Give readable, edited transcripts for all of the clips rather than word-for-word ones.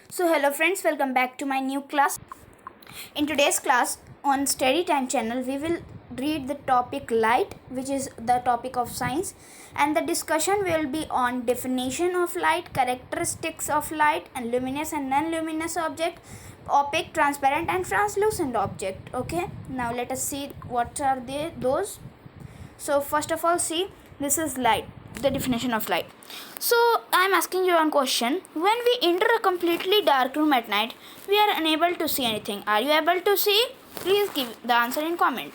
So hello friends, welcome back to my new class. In today's class on Study Time channel, we will read the topic light, which is the topic of science, and the discussion will be on definition of light, characteristics of light, and luminous and non-luminous object, opaque, transparent, and translucent object. Okay, now let us see what are those. So first of all, see, this is light, the definition of light. So I'm asking you one question. When we enter a completely dark room at night, we are unable to see anything. Are you able to see? Please give the answer in comment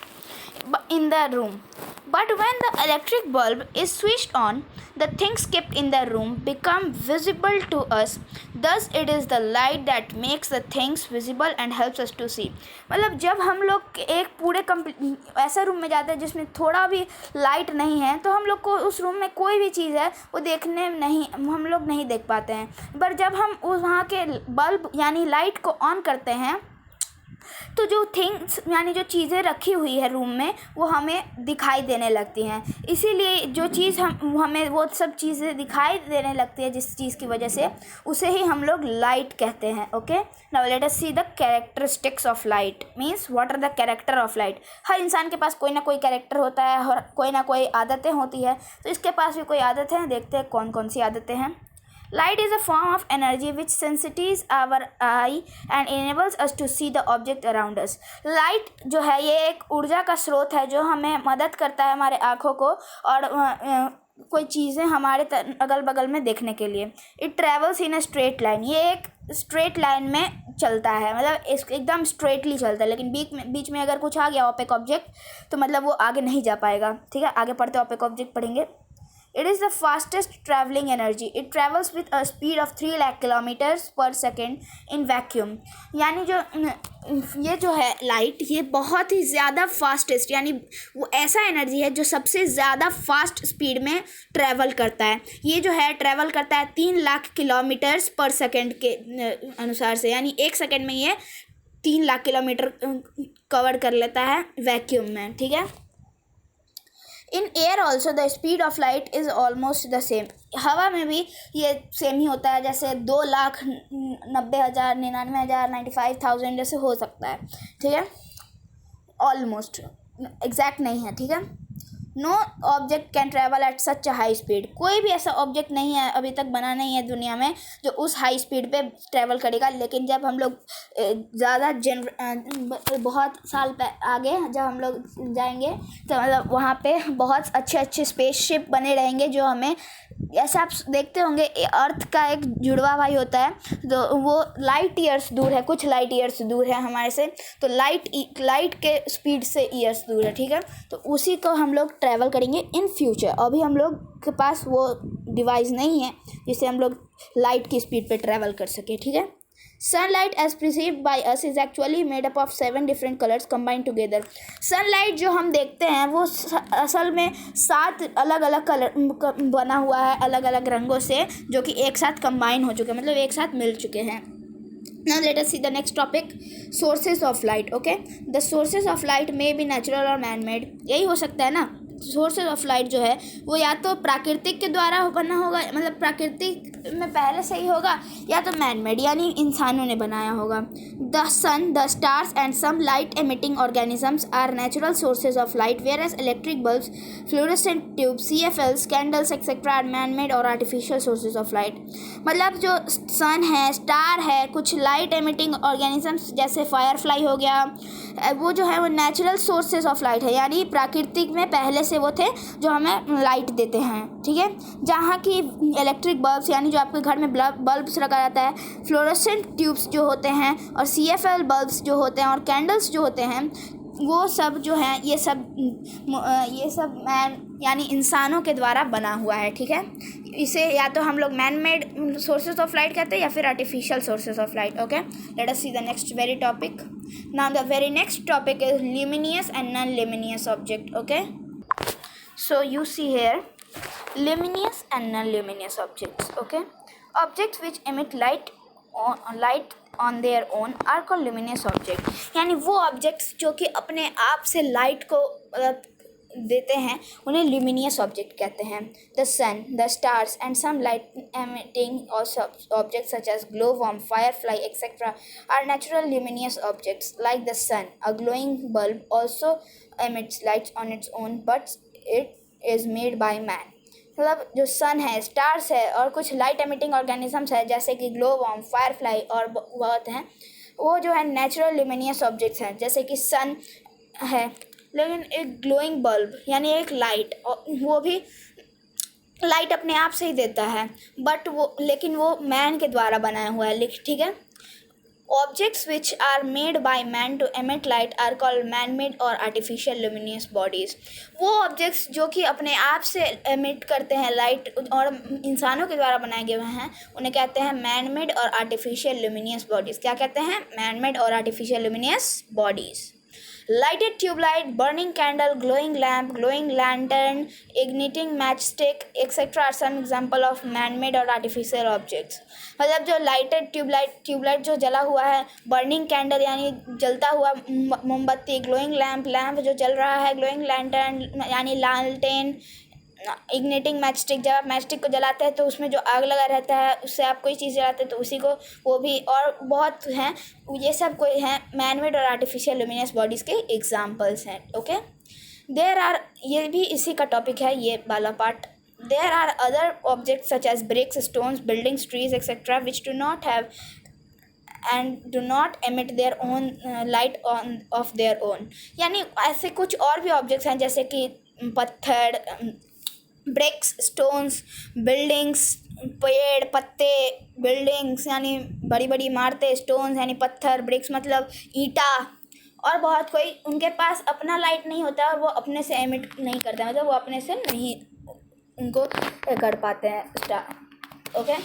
in the room. But when the electric bulb is switched on, the things kept in the room become visible to us. Thus it is the light that makes the things visible and helps us to see. मतलब जब हम लोग एक पूरे ऐसा room में जाते हैं जिसमें थोड़ा भी लाइट नहीं है, तो हम लोग को उस रूम में कोई भी चीज़ है वो देखने नहीं, हम लोग नहीं देख पाते हैं. पर जब हम वहाँ के बल्ब यानी लाइट को ऑन करते हैं, तो जो थिंग्स यानी जो चीज़ें रखी हुई है रूम में वो हमें दिखाई देने लगती हैं. इसीलिए जो चीज़ हमें वो सब चीज़ें दिखाई देने लगती है, जिस चीज़ की वजह से उसे ही हम लोग लाइट कहते हैं. Okay, now let us see the characteristics of light. Means what are the character of light. हर इंसान के पास कोई ना कोई कैरेक्टर होता है और कोई ना कोई आदतें होती है. तो इसके पास भी कोई आदत है. देखते हैं कौन कौन सी आदतें हैं. Light is a form of energy which sensitizes our eye and enables us to see the object around us. Light जो है ये एक ऊर्जा का स्रोत है जो हमें मदद करता है हमारे आँखों को और कोई चीज़ें हमारे अगल बगल में देखने के लिए. It travels in a straight line. ये एक स्ट्रेट लाइन में चलता है, मतलब एकदम स्ट्रेटली चलता है. लेकिन बीच में अगर कुछ आ गया ओपेक ऑब्जेक्ट तो मतलब वो आगे नहीं जा पाएगा. ठीक है, आगे पढ़ते ओपेक ऑब्जेक्ट पढ़ेंगे. It is the fastest traveling energy. It travels with a speed of 3 lakh kilometers per second in vacuum. यानी ये जो है लाइट, ये बहुत ही ज़्यादा फास्टेस्ट यानी वो ऐसा एनर्जी है जो सबसे ज़्यादा फास्ट स्पीड में ट्रैवल करता है. ये जो है ट्रैवल करता है 3 लाख किलोमीटर्स पर सेकेंड के अनुसार से, यानी 1 सेकेंड में ये 3 लाख किलोमीटर कवर कर लेता है वैक्यूम में. ठीक है. In air also the speed of light is almost the same. हवा में भी ये सेम ही होता है, जैसे 2,90,000, 99,000, 95,000 जैसे हो सकता है. ठीक है, ऑलमोस्ट एग्जैक्ट नहीं है. ठीक है. No object can travel at such a high speed. कोई भी ऐसा ऑब्जेक्ट नहीं है, अभी तक बना नहीं है दुनिया में जो उस हाई स्पीड पे ट्रैवल करेगा. लेकिन जब हम लोग ज़्यादा बहुत साल आगे जब हम लोग जाएंगे तो मतलब वहाँ पे बहुत अच्छे अच्छे स्पेसशिप बने रहेंगे जो हमें, ऐसे आप देखते होंगे अर्थ का एक जुड़वा भाई होता है तो वो लाइट ईयर्स दूर है, कुछ लाइट ईयर्स दूर है हमारे से. तो लाइट के स्पीड से ईयर्स दूर है. ठीक है, तो उसी को हम लोग ट्रैवल करेंगे इन फ्यूचर. अभी हम लोग के पास वो डिवाइस नहीं है जिससे हम लोग लाइट की स्पीड पे ट्रैवल कर सके. ठीक है. Sunlight as perceived by us is actually made up of 7 different colors combined together. Sunlight जो हम देखते हैं वो असल में 7 अलग अलग कलर बना हुआ है, अलग अलग रंगों से, जो कि एक साथ कंबाइन हो चुके हैं, मतलब एक साथ मिल चुके हैं. Now let us see the next topic, sources of light. Okay, the sources of light may be natural or man-made. यही हो सकता है ना. सोर्सेज ऑफ लाइट जो है वो या तो प्राकृतिक के द्वारा बना होगा, मतलब प्राकृतिक में पहले से ही होगा, या तो मैन मेड यानी इंसानों ने बनाया होगा. The sun, the stars and some light emitting organisms are natural sources of light, whereas electric bulbs, fluorescent tubes, CFLs, candles etcetera are man made और आर्टिफिशियल सोर्सेज ऑफ लाइट. मतलब जो sun है, star है, कुछ light emitting organisms जैसे firefly हो गया, वो जो है वो नेचुरल सोर्सेज ऑफ लाइट है, यानी प्राकृतिक में पहले से वो थे जो हमें लाइट देते हैं. ठीक है. जहाँ की इलेक्ट्रिक बल्ब्स यानी जो आपके घर में बल्ब्स रखा जाता है, फ्लोरेसेंट ट्यूब्स जो होते हैं और CFL बल्ब्स जो होते हैं और कैंडल्स जो होते हैं, वो सब जो हैं ये सब मैन यानी इंसानों के द्वारा बना हुआ है. ठीक है. इसे या तो हम लोग man made sources of light कहते हैं या फिर artificial sources of light. Okay, late us see the next very topic. Now the very next topic is luminous and non luminous object. Okay, so you see here luminous and non-luminous objects. Okay, objects which emit light on their own are called luminous object. यानी वो objects जो कि अपने आप से light को देते हैं उन्हें ल्यूमिनियस ऑब्जेक्ट कहते हैं. The sun, the stars and some light emitting objects such as glowworm, firefly, etc. are natural luminous objects. Like the sun, a glowing bulb also emits light on its own, but it is made by man. मतलब जो sun है, stars है और कुछ light emitting organisms है जैसे कि glow-worm, Firefly और बहुत हैं, वो जो है नेचुरल ल्यूमिनियस ऑब्जेक्ट्स हैं. जैसे कि सन है, लेकिन एक ग्लोइंग बल्ब यानी एक लाइट, वो भी लाइट अपने आप से ही देता है, बट लेकिन वो मैन के द्वारा बनाया हुआ है. ठीक है. Objects which are made by man to emit light are called man-made or artificial luminous bodies. वो ऑब्जेक्ट्स जो कि अपने आप से एमिट करते हैं लाइट और इंसानों के द्वारा बनाए गए हैं, उन्हें कहते हैं मैन-मेड और आर्टिफिशियल ल्यूमिनियस बॉडीज़. क्या कहते हैं? मैन-मेड और artificial luminous bodies. Lighted tube light, burning candle, glowing lamp, glowing lantern, igniting matchstick, etc. are some example of man-made और artificial objects. मतलब जो लाइटेड ट्यूबलाइट जो जला हुआ है, बर्निंग कैंडल यानी जलता हुआ मोमबत्ती, ग्लोइंग लैम्प जो जल रहा है, ग्लोइंग लैंटर्न यानी लालटेन, इग्निटिंग मैचस्टिक, जब आप मैचस्टिक को जलाते हैं तो उसमें जो आग लगा रहता है उससे आप कोई चीज़ जलाते हैं तो उसी को, वो भी, और बहुत हैं, ये सब कोई हैं मैनमेड और आर्टिफिशियल ल्यूमिनियस बॉडीज़ के एग्जांपल्स हैं. ओके. देयर आर, ये भी इसी का टॉपिक है ये वाला part. There are other objects such as bricks, stones, buildings, trees etcetera which do not have and do not emit their own light of their own. यानी ऐसे कुछ और भी ऑब्जेक्ट्स हैं जैसे कि पत्थर, ब्रिक्स, स्टोन्स, बिल्डिंग्स, पेड़, पत्ते, बिल्डिंग्स यानी बड़ी बड़ी इमारतें, स्टोन्स यानी पत्थर, ब्रिक्स मतलब ईंटा, और बहुत कोई, उनके पास अपना लाइट नहीं होता और वो अपने से एमिट नहीं करते, मतलब वो अपने से नहीं उनको कर पाते हैं. Okay.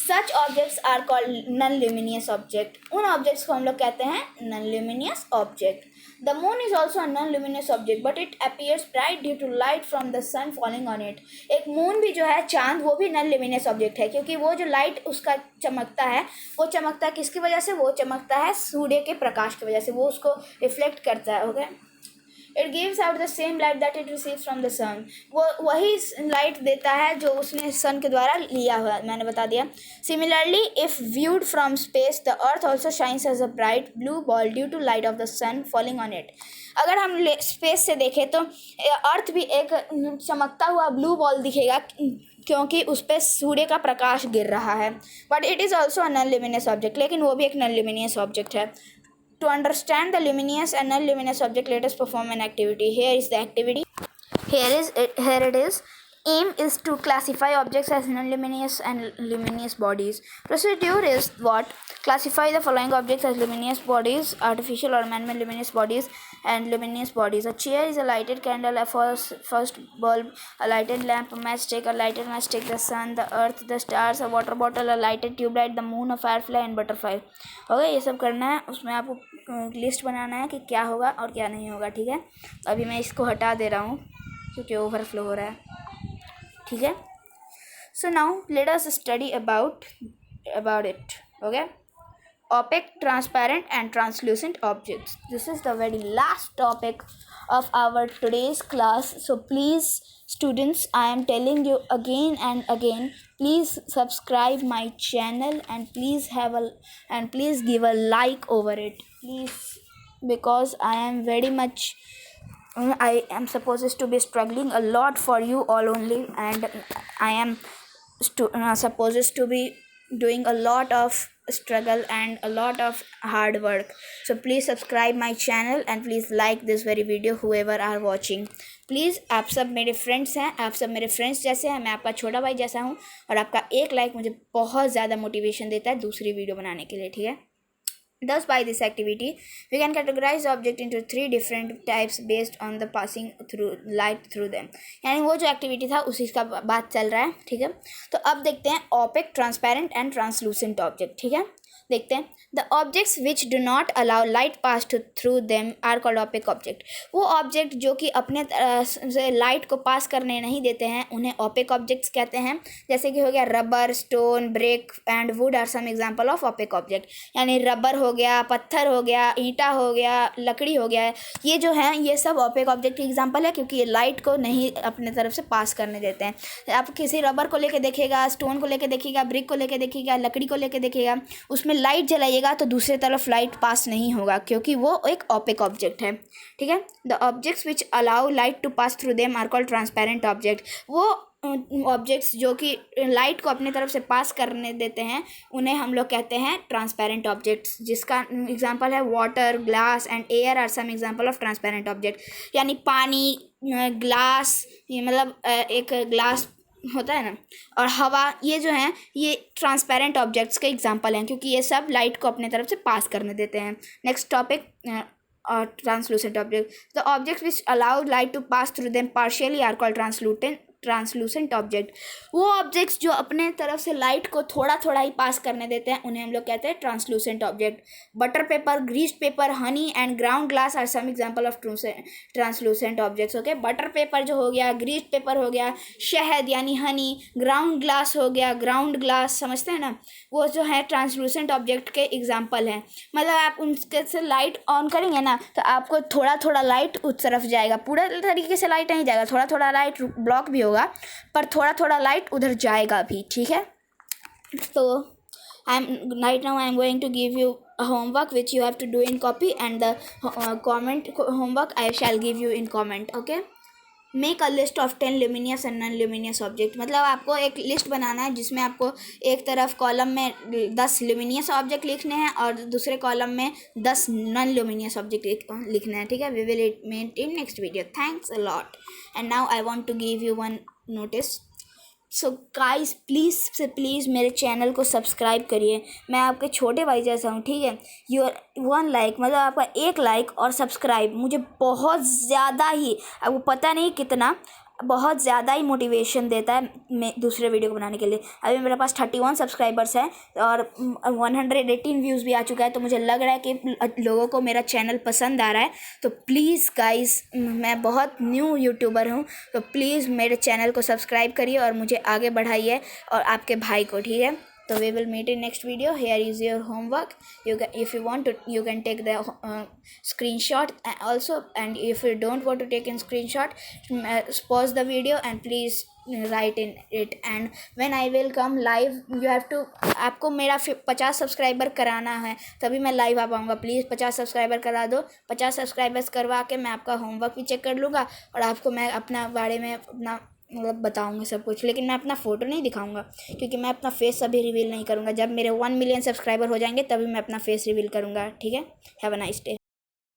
Such objects are called non luminous object. उन ऑब्जेक्ट्स को हम लोग कहते हैं non luminous object. The moon is also a non-luminous object, but it appears bright due to light from the sun falling on it. एक moon भी जो है, चांद, वो भी non-luminous object है क्योंकि वो जो लाइट उसका चमकता है, वो चमकता है किसकी वजह से? वो चमकता है सूर्य के प्रकाश की वजह से, वो उसको रिफ्लेक्ट करता है. Okay. It gives out the same light that it receives from the sun. वो वही लाइट देता है जो उसने सन के द्वारा लिया हुआ, मैंने बता दिया. Similarly, if viewed from space, the earth also shines as a bright blue ball due to light of the sun falling on it. अगर हम स्पेस से देखें तो अर्थ भी एक चमकता हुआ ब्लू बॉल दिखेगा क्योंकि उस पर सूर्य का प्रकाश गिर रहा है. But it is also a non luminous object, लेकिन वो भी एक नॉन ल्यूमिनियस ऑब्जेक्ट है. To understand the luminous and non-luminous object, let us perform an activity. Here is the activity. Here it is. Aim is to classify objects as non-luminous and luminous bodies. Procedure is what? Classify the following objects as luminous bodies, artificial or man-made luminous bodies, and luminous bodies. A chair is a lighted candle, a first bulb, a lighted lamp, a matchstick, the sun, the earth, the stars, a water bottle, a lighted tube light, the moon, a firefly, and butterfly. Okay. ये सब करना है, उसमें आपको list बनाना है कि क्या होगा और क्या नहीं होगा. ठीक है. अभी मैं इसको हटा दे रहा हूँ क्योंकि ओवरफ्लो हो रहा है. ठीक है. So now let us study about it. Okay. Opaque, transparent and translucent objects. This is the very last topic of our today's class. So please students, I am telling you again and again, please subscribe my channel and please give a like over it. Please, because I am very much, I am supposed to be struggling a lot for you all only, and I am supposed to be doing a lot of struggle and a lot of hard work. So please subscribe my channel and please like this very video, whoever are watching. Please, आप सब मेरे friends हैं, आप सब मेरे friends जैसे हैं, मैं आपका छोटा भाई जैसा हूँ और आपका एक लाइक मुझे बहुत ज़्यादा मोटिवेशन देता है दूसरी वीडियो बनाने के लिए. ठीक है. Thus, by this activity, we can categorize the object into 3 different types based on the passing through light through them. यानी वो जो एक्टिविटी था उसी का बात चल रहा है. ठीक है. तो अब देखते हैं opaque, transparent and translucent object. ठीक है. देखते हैं। The objects which do not allow light pass through them are called opaque object. वो ऑब्जेक्ट जो कि अपने से लाइट को पास करने नहीं देते हैं उन्हें ओपेक ऑब्जेक्ट्स कहते हैं। जैसे कि हो गया rubber, stone, brick and wood are some example of opaque object. यानी रबर हो गया, पत्थर हो गया, ईंटा हो गया, लकड़ी हो गया, ये जो है ये सब ओपेक ऑब्जेक्ट की एग्जांपल है, क्योंकि ये लाइट को नहीं अपने तरफ से पास करने देते हैं। आप किसी रबर को लेके देखिएगा, स्टोन को लेके देखिएगा, ब्रिक को लेके देखिएगा, लकड़ी को लेके देखिएगा, उसमें लाइट जलाइएगा तो दूसरी तरफ लाइट पास नहीं होगा, क्योंकि वो एक ओपेक ऑब्जेक्ट है। ठीक है। The objects which allow light to pass through them are called transparent object. वो ऑब्जेक्ट्स जो कि लाइट को अपने तरफ से पास करने देते हैं उन्हें हम लोग कहते हैं ट्रांसपेरेंट ऑब्जेक्ट्स, जिसका एग्जांपल है water, glass and air are some example of transparent object. यानी पानी, ग्लास, ये मतलब एक ग्लास होता है ना, और हवा, ये जो हैं ये ट्रांसपेरेंट ऑब्जेक्ट्स के एग्जांपल हैं, क्योंकि ये सब लाइट को अपने तरफ से पास करने देते हैं। Next topic, translucent object. The objects which allow light to pass through them partially are called translucent object. वो ऑब्जेक्ट्स जो अपने तरफ से लाइट को थोड़ा थोड़ा ही पास करने देते हैं उन्हें हम लोग कहते हैं translucent object. Butter paper, greased paper, honey and ground glass are some example of translucent objects. Okay, butter paper जो हो गया, ग्रीस्ड पेपर हो गया, शहद यानी हनी, ग्राउंड ग्लास हो गया, ग्राउंड ग्लास समझते हैं ना, वो जो है ट्रांसलूसेंट ऑब्जेक्ट के एग्जाम्पल हैं। मतलब आप उनके से लाइट ऑन करेंगे ना तो आपको थोड़ा थोड़ा लाइट उस तरफ जाएगा, पूरा तरीके से लाइट नहीं जाएगा, थोड़ा थोड़ा लाइट ब्लॉक भी होगा, पर थोड़ा थोड़ा लाइट उधर जाएगा भी। ठीक है। तो right now I am going to give you a homework which you have to do in copy, and the comment homework I shall give you in comment. Okay, make a list of 10 luminous and non luminous object. मतलब आपको एक list बनाना है जिसमें आपको एक तरफ column में 10 luminous object लिखने हैं और दूसरे कॉलम में 10 नॉन ल्यूमिनियस ऑब्जेक्ट लिखने हैं। ठीक है। We will met in next video. Thanks a lot. And now I want to give you one notice. So guys, please से प्लीज़ मेरे चैनल को सब्सक्राइब करिए। मैं आपके छोटे भाई जैसा हूँ। ठीक है। योर 1 लाइक, मतलब आपका 1 लाइक और सब्सक्राइब मुझे बहुत ज़्यादा ही, आपको पता नहीं कितना, बहुत ज़्यादा ही मोटिवेशन देता है मैं दूसरे वीडियो को बनाने के लिए। अभी मेरे पास 31 सब्सक्राइबर्स हैं और 118 व्यूज़ भी आ चुका है, तो मुझे लग रहा है कि लोगों को मेरा चैनल पसंद आ रहा है। तो प्लीज़ गाइस, मैं बहुत न्यू यूट्यूबर हूँ, तो प्लीज़ मेरे चैनल को सब्सक्राइब करिए और मुझे आगे बढ़ाइए, और आपके भाई को। ठीक है। So we will meet in next video. Here is your homework. If you want to, you can take the screenshot also, and if you don't want to take in screenshot, pause the video and please write in it. And when I will come live, you have to, आपको मेरा 50 subscriber कराना है तभी मैं live आ पाऊँगा। Please 50 subscriber करा दो। 50 subscribers करवा के मैं आपका होमवर्क भी चेक कर लूँगा और आपको मैं अपना बारे में अपना मतलब बताऊँगा सब कुछ, लेकिन मैं अपना फ़ोटो नहीं दिखाऊंगा, क्योंकि मैं अपना फेस अभी रिवील नहीं करूँगा। जब मेरे 1 मिलियन सब्सक्राइबर हो जाएंगे तभी मैं अपना फेस रिवील करूँगा। ठीक है। Have a nice day.